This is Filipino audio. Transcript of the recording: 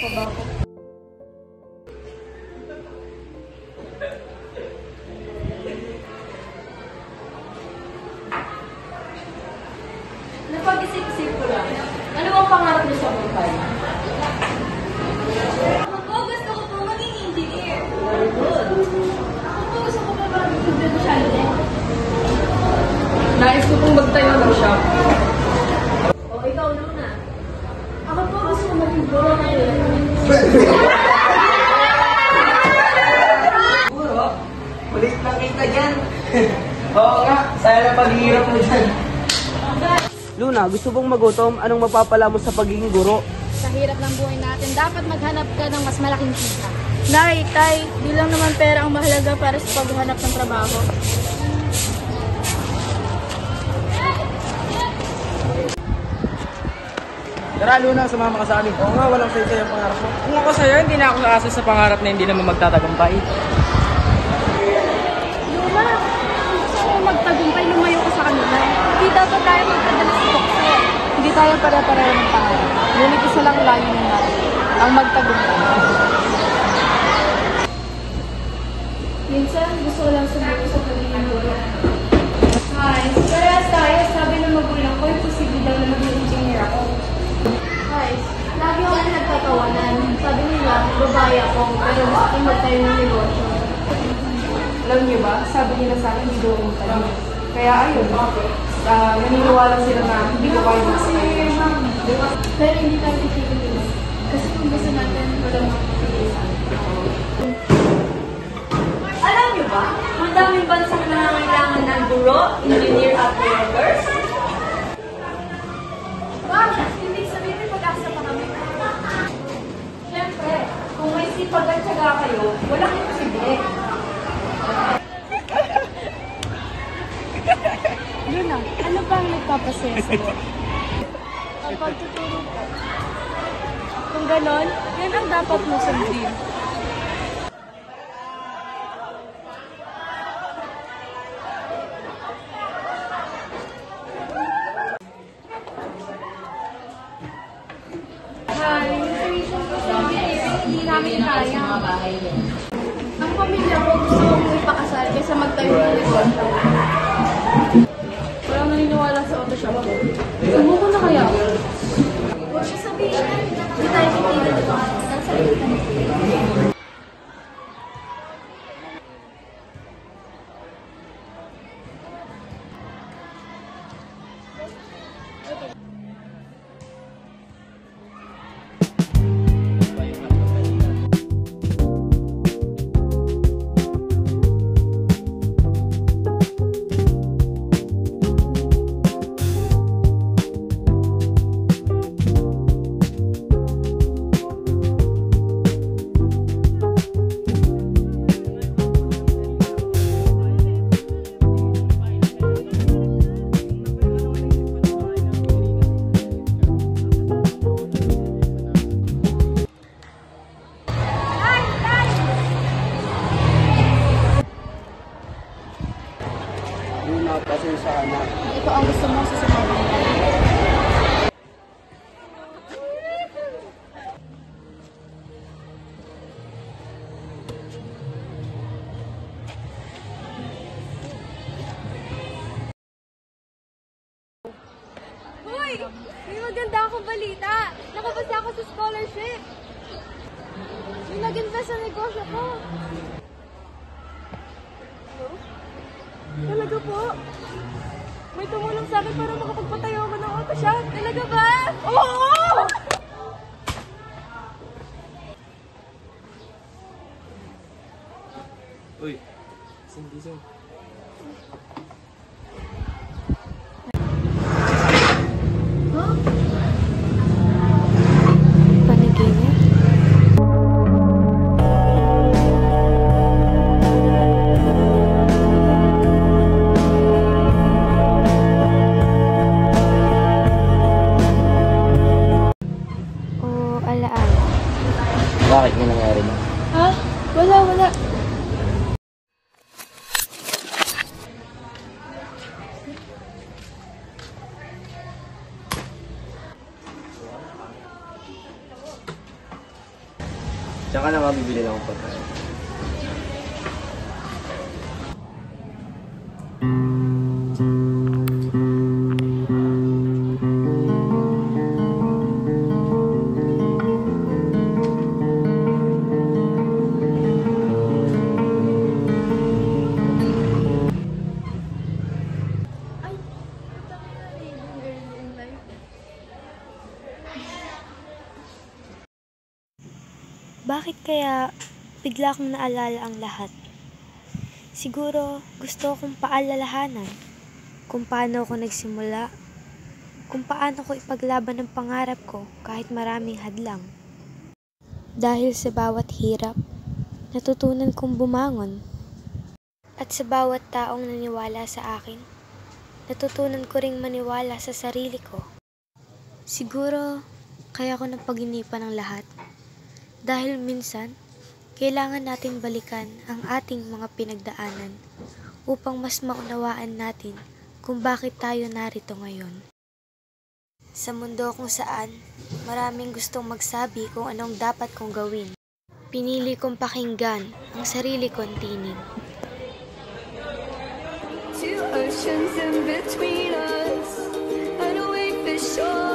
pa ba ako? Napag-isip-isip ko lang. Ano ang pangarap niyo sa buhay? Ako, gusto ko po maging engineer. Very good. Ako po, gusto ko po maging negosyante. Nais ko pong magtayo ng shop. O, ikaw na. Ako po, gusto ko maging guro ngayon. Siguro, ulit lang kita dyan. Oo nga, sana paghihirap mo dyan. Luna, gusto mong magutom? Anong mapapala mo sa pagiging guro? Sa hirap ng buhay natin, dapat maghanap ka ng mas malaking kita. Nay, tay, di lang naman pera ang mahalaga para sa paghanap ng trabaho. Tara, Luna, sumama ka sa amin. Oo nga, walang saysay ang pangarap mo. Kung ako sa'yo, hindi na ako aasa sa pangarap na hindi naman magtatagumpay. Luma, gusto ko magtagumpay, lumayo ka sa kanila. Hindi dapat tayo magpadala sa tukso. Hindi tayo pare-pareho ng pangarap. Ngunit isa lang layunin natin, ang magtagumpay. Minsan, gusto ko lang sumayo sa pagiging guro. Hi, parehas tayo. Sabi ng magulang ko, imposible daw na maging engineer ako. Guys, lagi ako nagtatawanan. Sabi nila, babae ako, pero gusto ko magtayo ng negosyo. Alam niyo ba, sabi nila sa akin, hindi daw ako magtayo. Kaya ayun, naniniwala sila na hindi ko kaya magtayo. Pero hindi tayo titigil. Kasi kung gusto natin, walang makapilisan. Alam niyo ba, ang daming bansang nangangailangan ng guro, engineer at workers? Bakit? Hindi sabihin may pag-asa pa kami. Siyempre, kung may sipag at syaga kayo, walang imposible. Luna, ano ba ang nagpapasaya sa'yo? Ang pagtuturo ko. Kung ganon, yan ang dapat mo sundin. Hi, tuition ko sa hindi namin kaya. Ang pamilya ko gusto kong ipakasal kaysa magtayo ng negosyo. Walang naniniwala sa auto shop ko. Subuko na kaya ako. Huwag siya sabihin, hindi tayo titigil ito. Nasa likitan. Luna, pasensya ka na. Ito ang gusto mo sa sumabing ka. Hoy! May maganda akong balita! Nakapasa ako sa scholarship! May nag-invest sa negosyo ko! Talaga po? May tumulong sa akin para makapagpatayo ako ng auto shop. Talaga ba? Oo! Uy, gising. Huh? Panaginip? Alaala. Bakit may nangyari mo? Ha? Wala. Diyan ka na mabibili lang ako pagkain. Bakit kaya bigla kong naalala ang lahat? Siguro gusto kong paalalahanan kung paano ako nagsimula, kung paano ko ipaglaban ang pangarap ko kahit maraming hadlang. Dahil sa bawat hirap, natutunan kong bumangon. At sa bawat taong naniwala sa akin, natutunan ko ring maniwala sa sarili ko. Siguro kaya ko napaginipan ang lahat. Dahil minsan, kailangan natin balikan ang ating mga pinagdaanan upang mas maunawaan natin kung bakit tayo narito ngayon. Sa mundo kung saan maraming gustong magsabi kung anong dapat kong gawin, pinili kong pakinggan ang sarili kong tinig. Two oceans in between us, and a wake the shore.